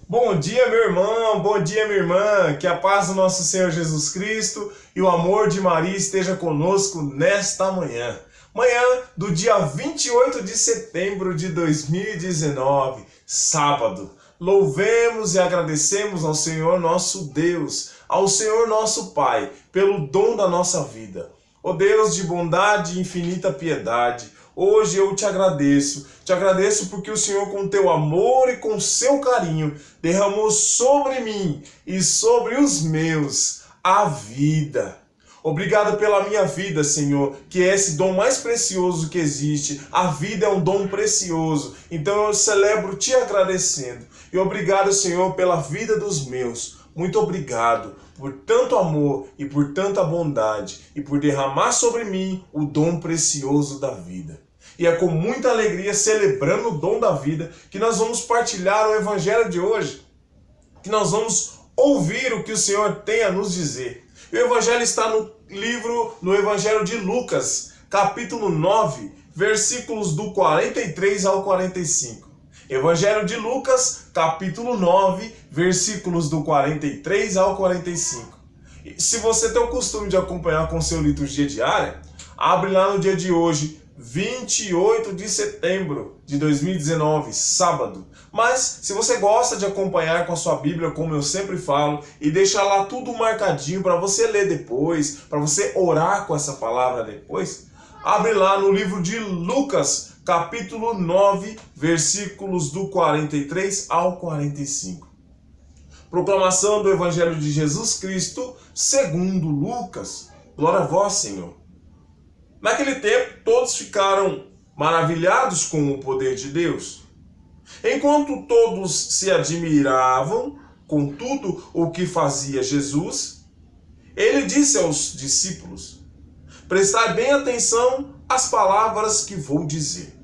Bom dia, meu irmão, bom dia, minha irmã. Que a paz do nosso Senhor Jesus Cristo e o amor de Maria esteja conosco nesta manhã. Manhã do dia 28 de setembro de 2019, sábado. Louvemos e agradecemos ao Senhor nosso Deus, ao Senhor nosso Pai, pelo dom da nossa vida. Ó Deus de bondade e infinita piedade, hoje eu te agradeço porque o Senhor com teu amor e com seu carinho derramou sobre mim e sobre os meus a vida. Obrigado pela minha vida, Senhor, que é esse dom mais precioso que existe. A vida é um dom precioso, então eu celebro te agradecendo. E obrigado, Senhor, pela vida dos meus. Muito obrigado por tanto amor e por tanta bondade e por derramar sobre mim o dom precioso da vida. E é com muita alegria, celebrando o dom da vida, que nós vamos partilhar o evangelho de hoje, que nós vamos ouvir o que o Senhor tem a nos dizer. E o evangelho está no evangelho de Lucas, capítulo 9, versículos do 43 ao 45. Evangelho de Lucas, capítulo 9, versículos do 43 ao 45. E se você tem o costume de acompanhar com seu liturgia diária, abre lá no dia de hoje, 28 de setembro de 2019, sábado. Mas se você gosta de acompanhar com a sua Bíblia, como eu sempre falo, e deixar lá tudo marcadinho para você ler depois, para você orar com essa palavra depois, abre lá no livro de Lucas, capítulo 9, versículos do 43 ao 45. Proclamação do Evangelho de Jesus Cristo, segundo Lucas. Glória a vós, Senhor. Naquele tempo, todos ficaram maravilhados com o poder de Deus. Enquanto todos se admiravam com tudo o que fazia Jesus, ele disse aos discípulos: prestai bem atenção às palavras que vou dizer.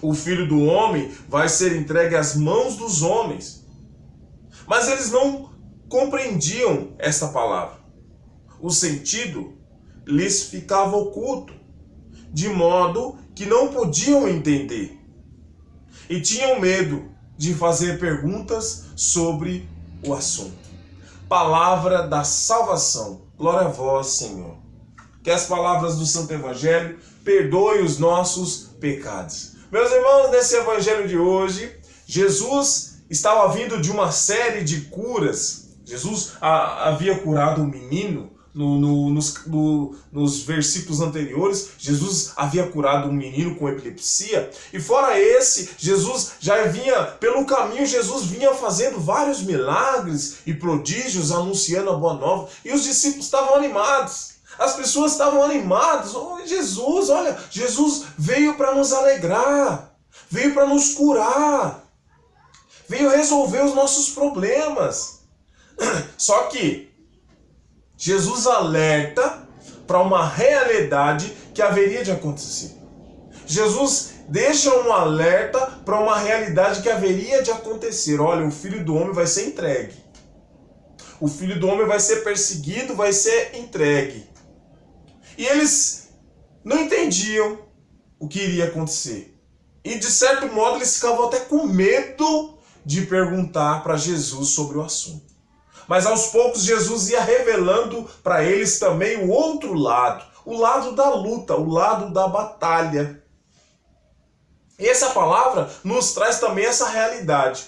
O Filho do Homem vai ser entregue às mãos dos homens. Mas eles não compreendiam esta palavra. O sentido lhes ficava oculto, de modo que não podiam entender. E tinham medo de fazer perguntas sobre o assunto. Palavra da salvação. Glória a vós, Senhor. Que as palavras do Santo Evangelho perdoem os nossos pecados. Meus irmãos, nesse Evangelho de hoje, Jesus estava vindo de uma série de curas. Jesus havia curado um menino. Nos versículos anteriores, Jesus havia curado um menino com epilepsia. E fora esse, Jesus já vinha, pelo caminho, Jesus vinha fazendo vários milagres e prodígios, anunciando a boa nova. E os discípulos estavam animados. As pessoas estavam animadas. Oh, Jesus, olha, Jesus veio para nos alegrar, veio para nos curar, veio resolver os nossos problemas. Só que Jesus alerta para uma realidade que haveria de acontecer. Jesus deixa um alerta para uma realidade que haveria de acontecer. Olha, o Filho do Homem vai ser entregue. O Filho do Homem vai ser perseguido, vai ser entregue. E eles não entendiam o que iria acontecer. E de certo modo eles ficavam até com medo de perguntar para Jesus sobre o assunto. Mas aos poucos Jesus ia revelando para eles também o outro lado, o lado da luta, o lado da batalha. E essa palavra nos traz também essa realidade.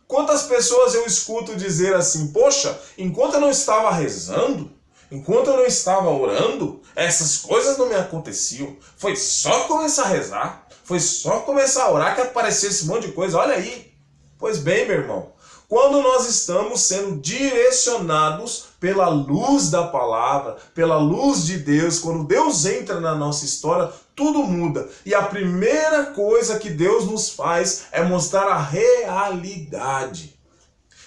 Quantas pessoas eu escuto dizer assim: poxa, enquanto eu não estava rezando, enquanto eu não estava orando, essas coisas não me aconteciam. Foi só começar a rezar, foi só começar a orar que apareceu esse monte de coisa, olha aí. Pois bem, meu irmão, quando nós estamos sendo direcionados pela luz da palavra, pela luz de Deus, quando Deus entra na nossa história, tudo muda. E a primeira coisa que Deus nos faz é mostrar a realidade.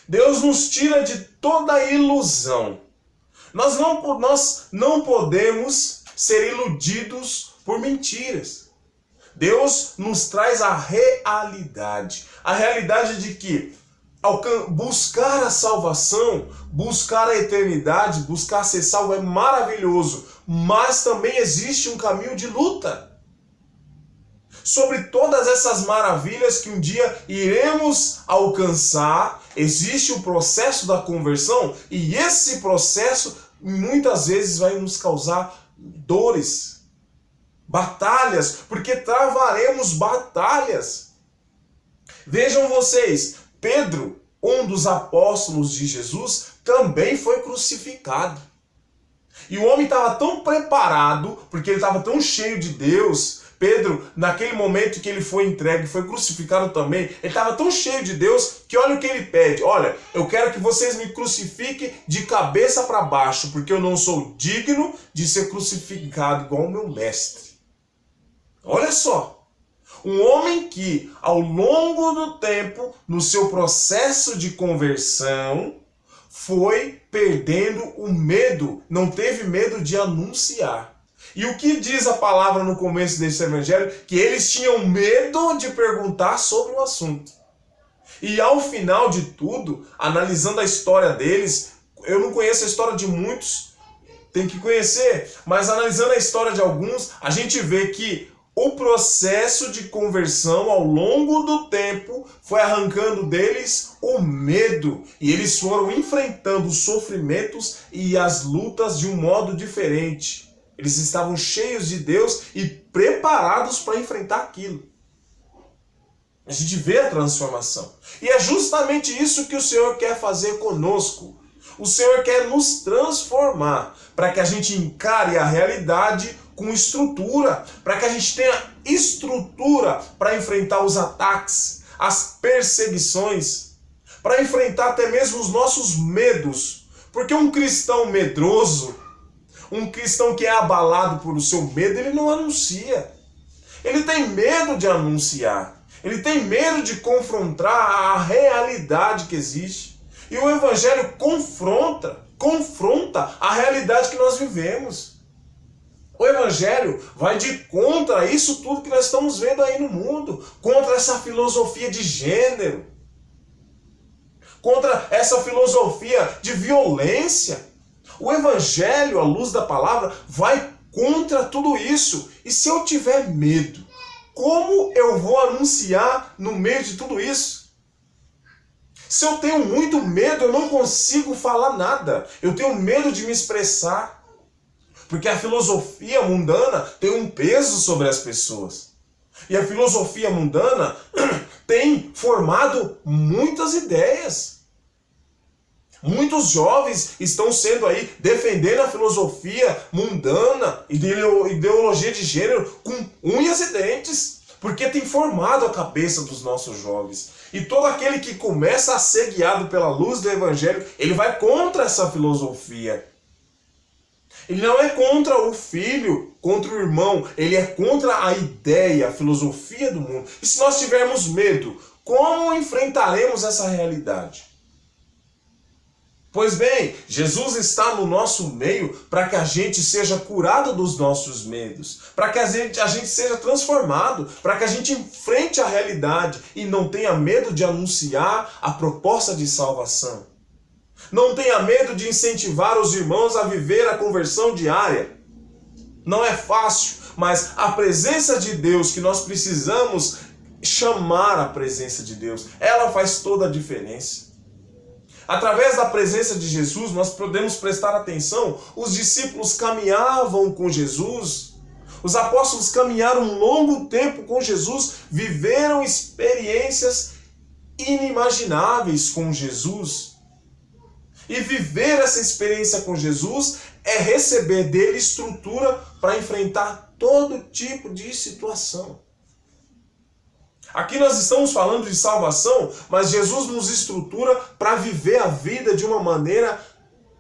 Deus nos tira de toda ilusão. Nós não podemos ser iludidos por mentiras. Deus nos traz a realidade. A realidade de que buscar a salvação, buscar a eternidade, buscar ser salvo é maravilhoso, mas também existe um caminho de luta. sobre todas essas maravilhas que um dia iremos alcançar, existe o processo da conversão, e esse processo muitas vezes vai nos causar dores, batalhas, porque travaremos batalhas. Vejam vocês, Pedro, um dos apóstolos de Jesus, também foi crucificado. E o homem estava tão preparado, porque ele estava tão cheio de Deus. Pedro, naquele momento que ele foi entregue, foi crucificado também, ele estava tão cheio de Deus que olha o que ele pede. Olha, eu quero que vocês me crucifiquem de cabeça para baixo, porque eu não sou digno de ser crucificado igual o meu mestre. Olha só. Um homem que, ao longo do tempo, no seu processo de conversão, foi perdendo o medo, não teve medo de anunciar. E o que diz a palavra no começo desse evangelho? Que eles tinham medo de perguntar sobre o assunto. E ao final de tudo, analisando a história deles, eu não conheço a história de muitos, tem que conhecer, mas analisando a história de alguns, a gente vê que o processo de conversão ao longo do tempo foi arrancando deles o medo. E eles foram enfrentando os sofrimentos e as lutas de um modo diferente. Eles estavam cheios de Deus e preparados para enfrentar aquilo. A gente vê a transformação. E é justamente isso que o Senhor quer fazer conosco. O Senhor quer nos transformar para que a gente encare a realidade com estrutura, para que a gente tenha estrutura para enfrentar os ataques, as perseguições, para enfrentar até mesmo os nossos medos. Porque um cristão medroso, um cristão que é abalado por o seu medo, ele não anuncia. Ele tem medo de anunciar. Ele tem medo de confrontar a realidade que existe. E o Evangelho confronta a realidade que nós vivemos. O Evangelho vai de contra isso tudo que nós estamos vendo aí no mundo, contra essa filosofia de gênero, contra essa filosofia de violência. O Evangelho, à luz da palavra, vai contra tudo isso. E se eu tiver medo, como eu vou anunciar no meio de tudo isso? Se eu tenho muito medo, eu não consigo falar nada. Eu tenho medo de me expressar. Porque a filosofia mundana tem um peso sobre as pessoas. E a filosofia mundana tem formado muitas ideias. Muitos jovens estão sendo aí defendendo a filosofia mundana, ideologia de gênero, com unhas e dentes. Porque tem formado a cabeça dos nossos jovens. E todo aquele que começa a ser guiado pela luz do Evangelho, ele vai contra essa filosofia. Ele não é contra o filho, contra o irmão, ele é contra a ideia, a filosofia do mundo. E se nós tivermos medo, como enfrentaremos essa realidade? Pois bem, Jesus está no nosso meio para que a gente seja curado dos nossos medos, para que a gente seja transformado, para que a gente enfrente a realidade e não tenha medo de anunciar a proposta de salvação. Não tenha medo de incentivar os irmãos a viver a conversão diária. Não é fácil, mas a presença de Deus que nós precisamos chamar a presença de Deus, ela faz toda a diferença. Através da presença de Jesus, nós podemos prestar atenção. Os discípulos caminhavam com Jesus. Os apóstolos caminharam um longo tempo com Jesus, viveram experiências inimagináveis com Jesus. E viver essa experiência com Jesus é receber dele estrutura para enfrentar todo tipo de situação. Aqui nós estamos falando de salvação, mas Jesus nos estrutura para viver a vida de uma maneira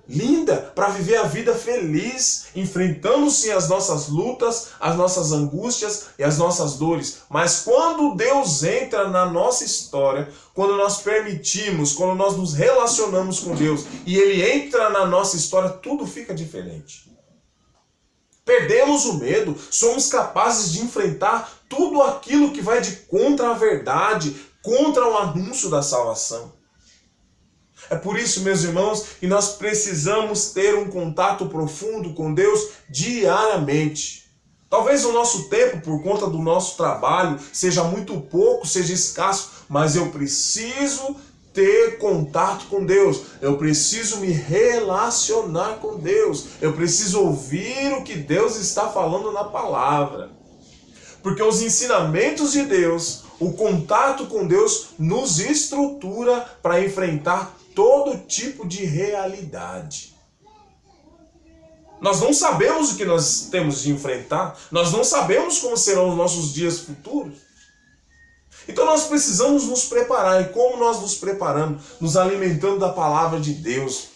linda, para viver a vida feliz, enfrentando sim as nossas lutas, as nossas angústias e as nossas dores. Mas quando Deus entra na nossa história, quando nós permitimos, quando nós nos relacionamos com Deus e Ele entra na nossa história, tudo fica diferente. Perdemos o medo, somos capazes de enfrentar tudo aquilo que vai de contra a verdade, contra o anúncio da salvação. É por isso, meus irmãos, que nós precisamos ter um contato profundo com Deus diariamente. Talvez o nosso tempo, por conta do nosso trabalho, seja muito pouco, seja escasso, mas eu preciso ter contato com Deus, eu preciso me relacionar com Deus, eu preciso ouvir o que Deus está falando na palavra. Porque os ensinamentos de Deus, o contato com Deus, nos estrutura para enfrentar todo tipo de realidade. Nós não sabemos o que nós temos de enfrentar, nós não sabemos como serão os nossos dias futuros. Então nós precisamos nos preparar. E como nós nos preparamos? Nos alimentando da palavra de Deus,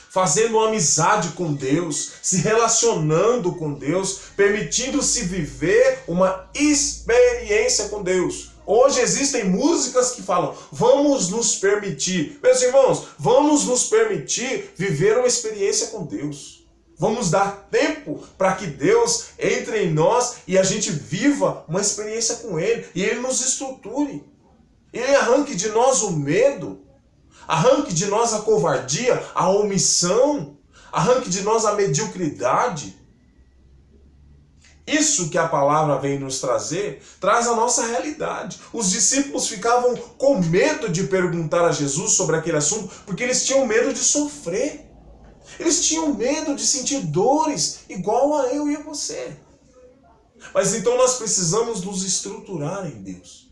fazendo amizade com Deus, se relacionando com Deus, permitindo-se viver uma experiência com Deus. Hoje existem músicas que falam, vamos nos permitir. Meus irmãos, vamos nos permitir viver uma experiência com Deus. Vamos dar tempo para que Deus entre em nós e a gente viva uma experiência com Ele. E Ele nos estruture. Ele arranque de nós o medo. Arranque de nós a covardia, a omissão. Arranque de nós a mediocridade. Isso que a palavra vem nos trazer, traz a nossa realidade. Os discípulos ficavam com medo de perguntar a Jesus sobre aquele assunto, porque eles tinham medo de sofrer. Eles tinham medo de sentir dores, igual a eu e a você. Mas então nós precisamos nos estruturar em Deus.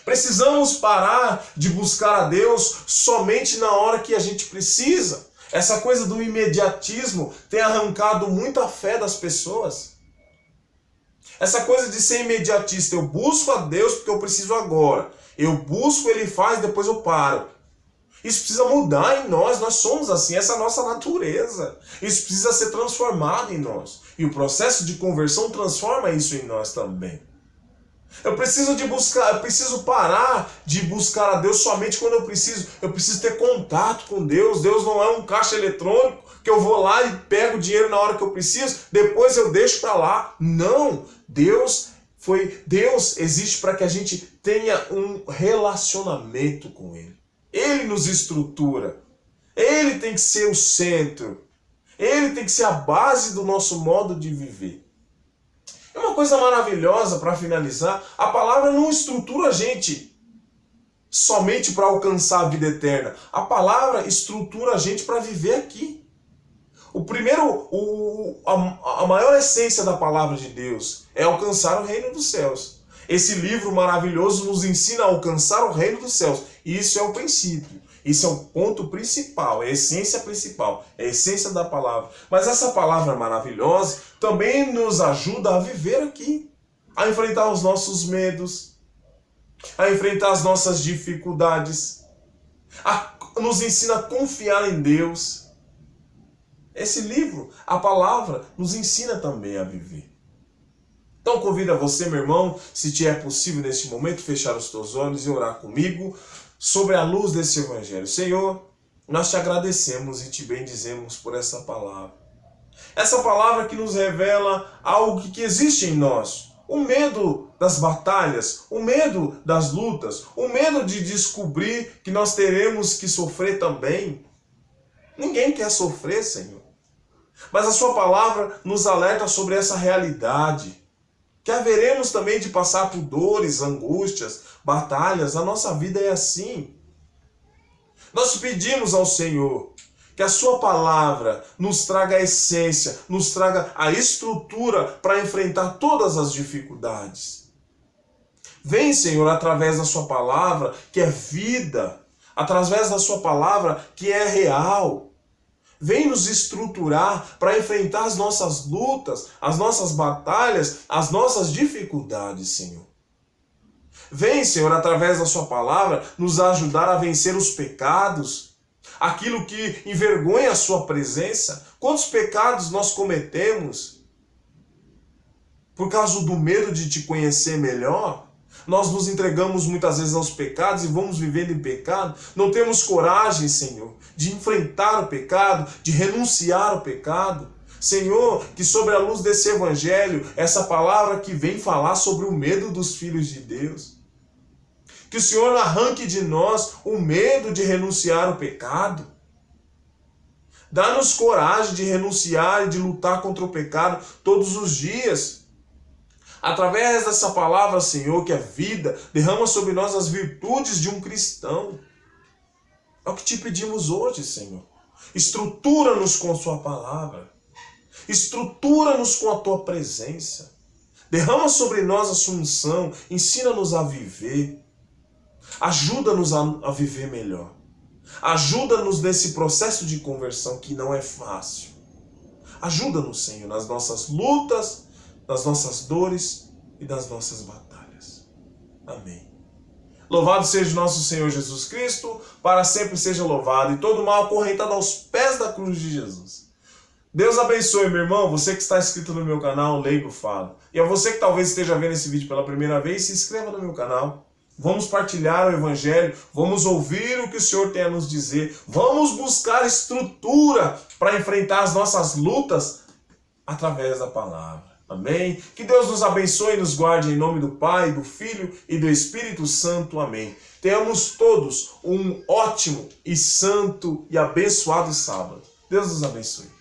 Precisamos parar de buscar a Deus somente na hora que a gente precisa. Essa coisa do imediatismo tem arrancado muito a fé das pessoas. Essa coisa de ser imediatista, eu busco a Deus porque eu preciso agora. Eu busco, Ele faz, depois eu paro. Isso precisa mudar em nós somos assim, essa é a nossa natureza. Isso precisa ser transformado em nós. E o processo de conversão transforma isso em nós também. Eu preciso parar de buscar a Deus somente quando eu preciso. Eu preciso ter contato com Deus. Deus não é um caixa eletrônico que eu vou lá e pego o dinheiro na hora que eu preciso, depois eu deixo para lá. Não, Deus existe para que a gente tenha um relacionamento com Ele. Ele nos estrutura. Ele tem que ser o centro. Ele tem que ser a base do nosso modo de viver. É uma coisa maravilhosa para finalizar. A palavra não estrutura a gente somente para alcançar a vida eterna. A palavra estrutura a gente para viver aqui. A maior essência da palavra de Deus é alcançar o reino dos céus. Esse livro maravilhoso nos ensina a alcançar o reino dos céus. E isso é o princípio. Isso é o ponto principal, é a essência principal, é a essência da palavra. Mas essa palavra maravilhosa também nos ajuda a viver aqui, a enfrentar os nossos medos, a enfrentar as nossas dificuldades, nos ensina a confiar em Deus. Esse livro, a palavra, nos ensina também a viver. Então convido a você, meu irmão, se te é possível neste momento, fechar os teus olhos e orar comigo sobre a luz desse evangelho. Senhor, nós te agradecemos e te bendizemos por essa palavra. Essa palavra que nos revela algo que existe em nós. O medo das batalhas, o medo das lutas, o medo de descobrir que nós teremos que sofrer também. Ninguém quer sofrer, Senhor. Mas a sua palavra nos alerta sobre essa realidade. Que haveremos também de passar por dores, angústias, batalhas. A nossa vida é assim. Nós pedimos ao Senhor que a sua palavra nos traga a essência, nos traga a estrutura para enfrentar todas as dificuldades. Vem, Senhor, através da sua palavra, que é vida, através da sua palavra, que é real. Vem nos estruturar para enfrentar as nossas lutas, as nossas batalhas, as nossas dificuldades, Senhor. Vem, Senhor, através da sua palavra, nos ajudar a vencer os pecados, aquilo que envergonha a sua presença. Quantos pecados nós cometemos por causa do medo de te conhecer melhor? Nós nos entregamos muitas vezes aos pecados e vamos vivendo em pecado. Não temos coragem, Senhor, de enfrentar o pecado, de renunciar ao pecado. Senhor, que sobre a luz desse evangelho, essa palavra que vem falar sobre o medo dos filhos de Deus, que o Senhor arranque de nós o medo de renunciar ao pecado. Dá-nos coragem de renunciar e de lutar contra o pecado todos os dias. Através dessa palavra, Senhor, que é vida, derrama sobre nós as virtudes de um cristão. É o que te pedimos hoje, Senhor. Estrutura-nos com a sua palavra. Estrutura-nos com a tua presença. Derrama sobre nós a sua unção. Ensina-nos a viver. Ajuda-nos a viver melhor. Ajuda-nos nesse processo de conversão que não é fácil. Ajuda-nos, Senhor, nas nossas lutas, nas nossas dores e nas nossas batalhas. Amém. Louvado seja o nosso Senhor Jesus Cristo, para sempre seja louvado, e todo mal acorrentado aos pés da cruz de Jesus. Deus abençoe, meu irmão, você que está inscrito no meu canal, Leigo Fala. E a você que talvez esteja vendo esse vídeo pela primeira vez, se inscreva no meu canal. Vamos partilhar o Evangelho, vamos ouvir o que o Senhor tem a nos dizer, vamos buscar estrutura para enfrentar as nossas lutas através da palavra. Amém? Que Deus nos abençoe e nos guarde em nome do Pai, do Filho e do Espírito Santo. Amém. Tenhamos todos um ótimo e santo e abençoado sábado. Deus nos abençoe.